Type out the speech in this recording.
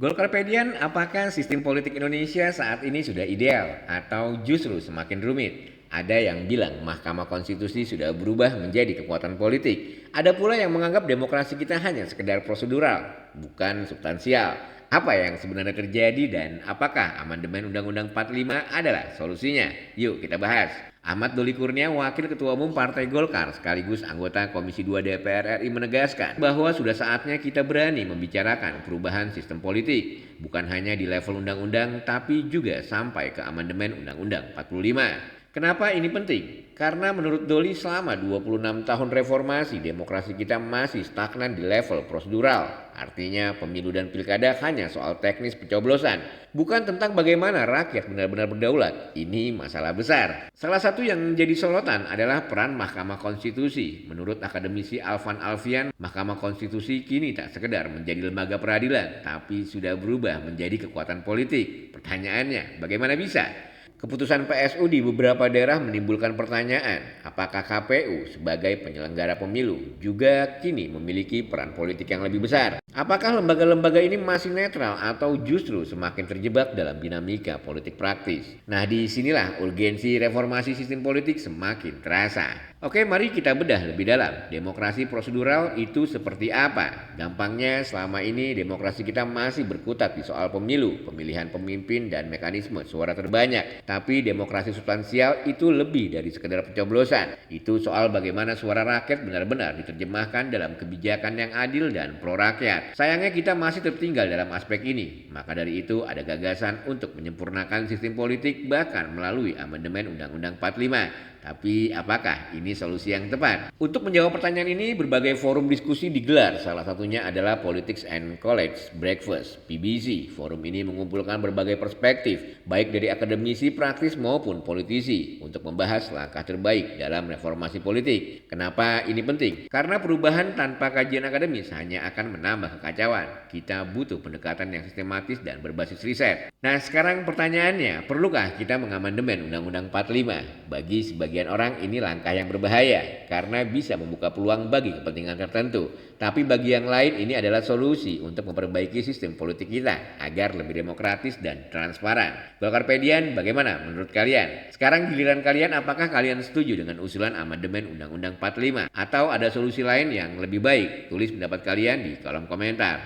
Golkarpedian, apakah sistem politik Indonesia saat ini sudah ideal atau justru semakin rumit? Ada yang bilang Mahkamah Konstitusi sudah berubah menjadi kekuatan politik. Ada pula yang menganggap demokrasi kita hanya sekedar prosedural, bukan substansial. Apa yang sebenarnya terjadi dan apakah amandemen Undang-Undang 45 adalah solusinya? Yuk kita bahas. Ahmad Doli Kurnia, Wakil Ketua Umum Partai Golkar sekaligus anggota Komisi 2 DPR RI menegaskan bahwa sudah saatnya kita berani membicarakan perubahan sistem politik, bukan hanya di level undang-undang tapi juga sampai ke amandemen Undang-Undang 45. Kenapa ini penting? Karena menurut Doli selama 26 tahun reformasi, demokrasi kita masih stagnan di level prosedural. Artinya pemilu dan pilkada hanya soal teknis pencoblosan, bukan tentang bagaimana rakyat benar-benar berdaulat. Ini masalah besar. Salah satu yang menjadi sorotan adalah peran Mahkamah Konstitusi. Menurut akademisi Alvan Alfian, Mahkamah Konstitusi kini tak sekedar menjadi lembaga peradilan, tapi sudah berubah menjadi kekuatan politik. Pertanyaannya, bagaimana bisa? Keputusan PSU di beberapa daerah menimbulkan pertanyaan, apakah KPU sebagai penyelenggara pemilu juga kini memiliki peran politik yang lebih besar? Apakah lembaga-lembaga ini masih netral atau justru semakin terjebak dalam dinamika politik praktis? Nah, disinilah urgensi reformasi sistem politik semakin terasa. Oke, mari kita bedah lebih dalam. Demokrasi prosedural itu seperti apa? Gampangnya, selama ini demokrasi kita masih berkutat di soal pemilu, pemilihan pemimpin, dan mekanisme suara terbanyak. Tapi demokrasi substansial itu lebih dari sekedar pencoblosan. Itu soal bagaimana suara rakyat benar-benar diterjemahkan dalam kebijakan yang adil dan pro rakyat. Sayangnya kita masih tertinggal dalam aspek ini. Maka dari itu ada gagasan untuk menyempurnakan sistem politik bahkan melalui amandemen Undang-Undang 45. Tapi apakah ini solusi yang tepat? Untuk menjawab pertanyaan ini, berbagai forum diskusi digelar. Salah satunya adalah Politics and College Breakfast, PBC. Forum ini mengumpulkan berbagai perspektif, baik dari akademisi, praktis maupun politisi, untuk membahas langkah terbaik dalam reformasi politik. Kenapa ini penting? Karena perubahan tanpa kajian akademis hanya akan menambah kekacauan. Kita butuh pendekatan yang sistematis dan berbasis riset. Nah, sekarang pertanyaannya, perlukah kita mengamandemen Undang-Undang 45? Bagi sebagian orang ini langkah yang berbahaya karena bisa membuka peluang bagi kepentingan tertentu. Tapi bagi yang lain ini adalah solusi untuk memperbaiki sistem politik kita agar lebih demokratis dan transparan. Golkarpedian, bagaimana menurut kalian? Sekarang giliran kalian, apakah kalian setuju dengan usulan amandemen Undang-Undang 45? Atau ada solusi lain yang lebih baik? Tulis pendapat kalian di kolom komentar.